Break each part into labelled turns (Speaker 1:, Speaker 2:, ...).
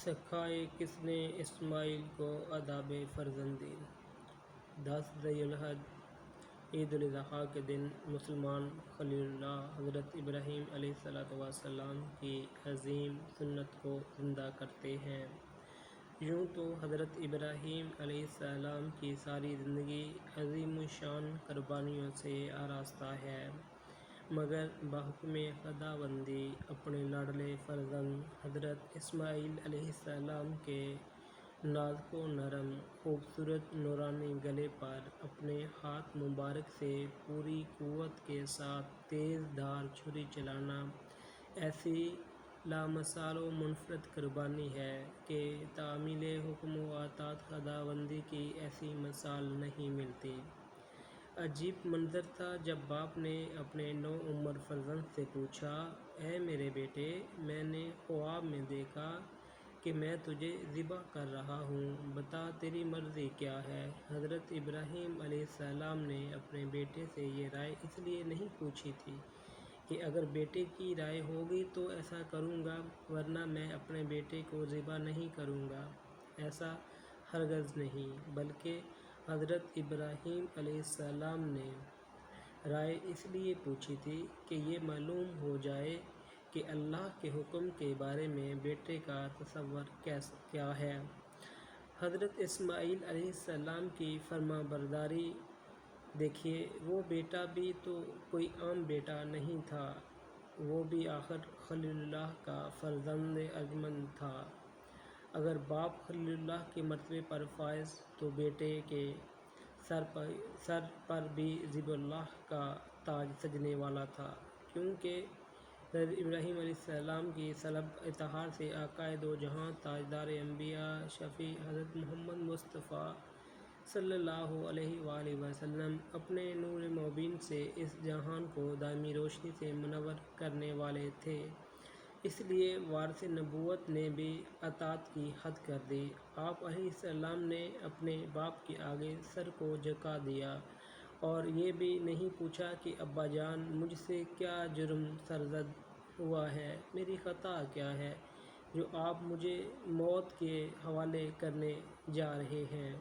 Speaker 1: سکھائے کس نے اسماعیل کو آداب فرزندی۔ 10 ذی الحج عید الاضحیٰ کے دن مسلمان خلیل اللہ حضرت ابراہیم علیہ السلام کی عظیم سنت کو زندہ کرتے ہیں۔ یوں تو حضرت ابراہیم علیہ السلام کی ساری زندگی عظیم الشان قربانیوں سے آراستہ ہے، مگر بحکم خداوندی اپنے لاڈلے فرزند حضرت اسماعیل علیہ السلام کے نازک و نرم خوبصورت نورانی گلے پر اپنے ہاتھ مبارک سے پوری قوت کے ساتھ تیز دھار چھری چلانا ایسی لامثال و منفرد قربانی ہے کہ تعمیل حکم و اطاعت خداوندی کی ایسی مثال نہیں ملتی۔ عجیب منظر تھا جب باپ نے اپنے نوعمر فرزند سے پوچھا، اے میرے بیٹے، میں نے خواب میں دیکھا کہ میں تجھے ذبح کر رہا ہوں، بتا تیری مرضی کیا ہے؟ حضرت ابراہیم علیہ السلام نے اپنے بیٹے سے یہ رائے اس لیے نہیں پوچھی تھی کہ اگر بیٹے کی رائے ہوگی تو ایسا کروں گا، ورنہ میں اپنے بیٹے کو ذبح نہیں کروں گا، ایسا ہرگز نہیں، بلکہ حضرت ابراہیم علیہ السلام نے رائے اس لیے پوچھی تھی کہ یہ معلوم ہو جائے کہ اللہ کے حکم کے بارے میں بیٹے کا تصور کیا ہے۔ حضرت اسماعیل علیہ السلام کی فرما برداری دیکھیے، وہ بیٹا بھی تو کوئی عام بیٹا نہیں تھا، وہ بھی آخر خلیل اللہ کا فرزند ارجمند تھا۔ اگر باپ خلیل اللہ کے مرتبے پر فائز تو بیٹے کے سر پر بھی ذبح اللہ کا تاج سجنے والا تھا، کیونکہ حضرت ابراہیم علیہ السلام کی صلب اطہار سے آقائے دو جہاں تاجدار انبیاء شفیع حضرت محمد مصطفیٰ صلی اللہ علیہ وآلہ وسلم اپنے نور مبین سے اس جہان کو دائمی روشنی سے منور کرنے والے تھے، اس لیے وارث نبوت نے بھی اطاعت کی حد کر دی۔ آپ علیہ السلام نے اپنے باپ کے آگے سر کو جھکا دیا اور یہ بھی نہیں پوچھا کہ ابا جان، مجھ سے کیا جرم سرزد ہوا ہے، میری خطا کیا ہے جو آپ مجھے موت کے حوالے کرنے جا رہے ہیں؟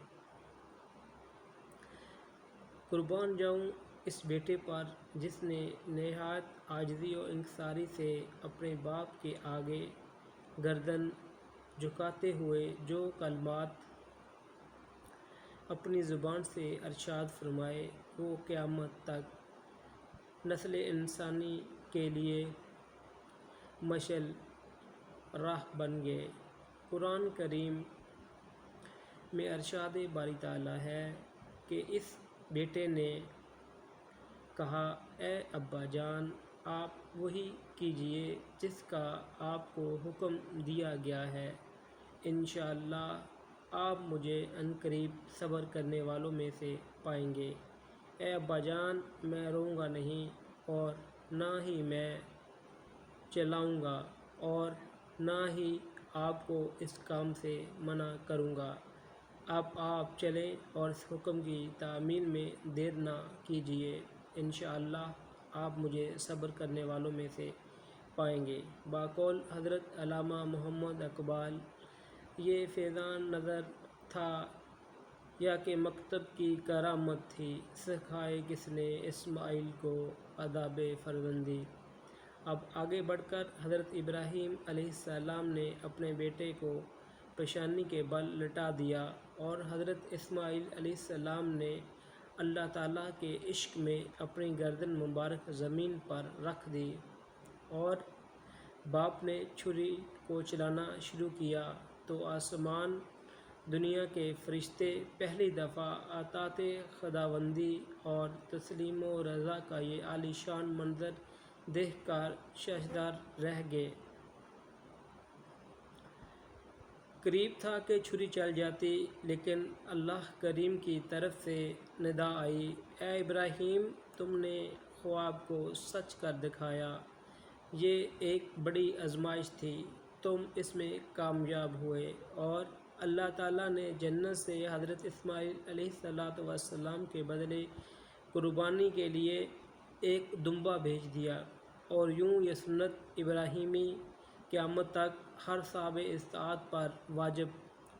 Speaker 1: قربان جاؤں اس بیٹے پر جس نے نہایت عاجزی و انکساری سے اپنے باپ کے آگے گردن جھکاتے ہوئے جو کلمات اپنی زبان سے ارشاد فرمائے، وہ قیامت تک نسل انسانی کے لیے مشعل راہ بن گئے۔ قرآن کریم میں ارشاد باری تعالیٰ ہے کہ اس بیٹے نے کہا، اے ابا جان، آپ وہی کیجئے جس کا آپ کو حکم دیا گیا ہے، انشاءاللہ آپ مجھے عنقریب صبر کرنے والوں میں سے پائیں گے۔ اے ابا جان، میں روؤں گا نہیں اور نہ ہی میں چلاؤں گا اور نہ ہی آپ کو اس کام سے منع کروں گا، اب آپ چلیں اور اس حکم کی تعمیل میں دیر نہ کیجئے، انشاءاللہ آپ مجھے صبر کرنے والوں میں سے پائیں گے۔ بقول حضرت علامہ محمد اقبال، یہ فیضان نظر تھا یا کہ مکتب کی کرامت تھی، سکھائے کس نے اسماعیل کو آداب فرزندی۔ اب آگے بڑھ کر حضرت ابراہیم علیہ السلام نے اپنے بیٹے کو پیشانی کے بل لٹا دیا اور حضرت اسماعیل علیہ السلام نے اللہ تعالیٰ کے عشق میں اپنی گردن مبارک زمین پر رکھ دی اور باپ نے چھری کو چلانا شروع کیا تو آسمان دنیا کے فرشتے پہلی دفعہ اطاعت خداوندی اور تسلیم و رضا کا یہ عالی شان منظر دیکھ کر ششدر رہ گئے۔ قریب تھا کہ چھری چل جاتی، لیکن اللہ کریم کی طرف سے ندا آئی، اے ابراہیم، تم نے خواب کو سچ کر دکھایا، یہ ایک بڑی آزمائش تھی، تم اس میں کامیاب ہوئے، اور اللہ تعالیٰ نے جنت سے حضرت اسماعیل علیہ السلام کے بدلے قربانی کے لیے ایک دمبا بھیج دیا، اور یوں یہ سنت ابراہیمی قیامت تک ہر صاحب استطاعت پر واجب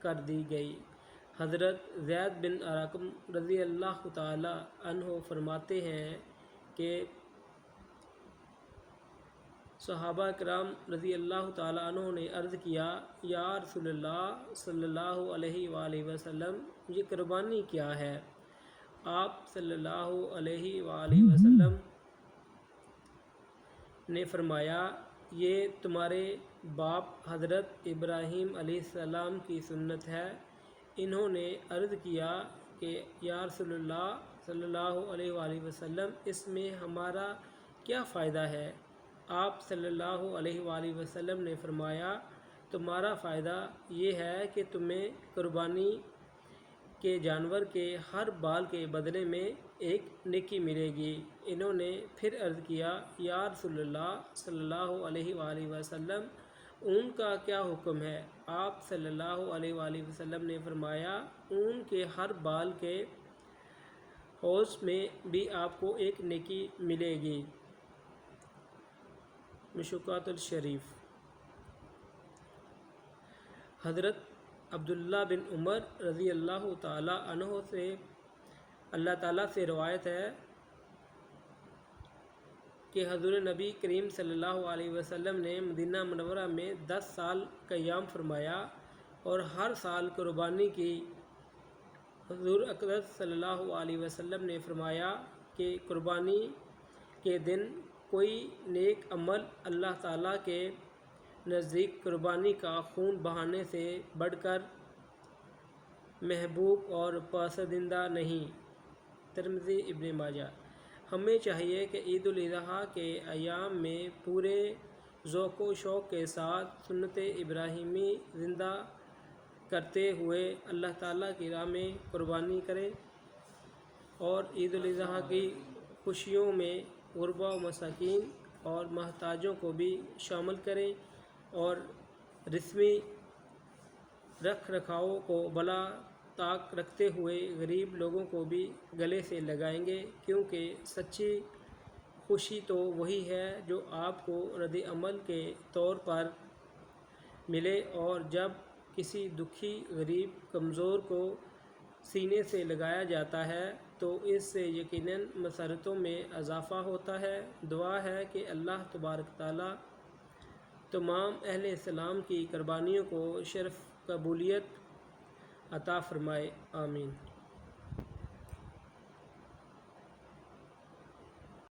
Speaker 1: کر دی گئی۔ حضرت زید بن ارقم رضی اللہ تعالی عنہ فرماتے ہیں کہ صحابہ کرام رضی اللہ تعالی عنہ نے عرض کیا، یا رسول اللہ صلی اللہ علیہ وآلہ وسلم، یہ قربانی کیا ہے؟ آپ صلی اللہ علیہ وآلہ وسلم نے فرمایا، یہ تمہارے باپ حضرت ابراہیم علیہ السلام کی سنت ہے۔ انہوں نے عرض کیا کہ یا رسول اللہ صلی اللہ علیہ وآلہ وسلم، اس میں ہمارا کیا فائدہ ہے؟ آپ صلی اللہ علیہ وآلہ وسلم نے فرمایا، تمہارا فائدہ یہ ہے کہ تمہیں قربانی کے جانور کے ہر بال کے بدلے میں ایک نیکی ملے گی۔ انہوں نے پھر عرض کیا، یا رسول اللہ صلی اللہ علیہ وآلہ وسلم، اون کا کیا حکم ہے؟ آپ صلی اللہ علیہ وآلہ وسلم نے فرمایا، اون کے ہر بال کے حوض میں بھی آپ کو ایک نیکی ملے گی۔ مشکوٰۃ الشریف۔ حضرت عبداللہ بن عمر رضی اللہ تعالی عنہ سے اللہ تعالیٰ سے روایت ہے کہ حضور نبی کریم صلی اللہ علیہ وسلم نے مدینہ منورہ میں 10 سال قیام فرمایا اور ہر سال قربانی کی۔ حضور اقدس صلی اللہ علیہ وسلم نے فرمایا کہ قربانی کے دن کوئی نیک عمل اللہ تعالیٰ کے نزدیک قربانی کا خون بہانے سے بڑھ کر محبوب اور پسندیدہ نہیں۔ ترمذی، ابن ماجہ۔ ہمیں چاہیے کہ عید الاضحیٰ کے ایام میں پورے ذوق و شوق کے ساتھ سنت ابراہیمی زندہ کرتے ہوئے اللہ تعالیٰ کی راہ میں قربانی کریں اور عید الاضحیٰ کی خوشیوں میں غربا و مساکین اور محتاجوں کو بھی شامل کریں اور رسمی رکھ رکھاؤ کو بلا طاق رکھتے ہوئے غریب لوگوں کو بھی گلے سے لگائیں گے، کیونکہ سچی خوشی تو وہی ہے جو آپ کو رد عمل کے طور پر ملے، اور جب کسی دکھی، غریب، کمزور کو سینے سے لگایا جاتا ہے تو اس سے یقیناً مسرتوں میں اضافہ ہوتا ہے۔ دعا ہے کہ اللہ تبارک تعالیٰ تمام اہل اسلام کی قربانیوں کو شرف قبولیت عطا فرمائے، آمین۔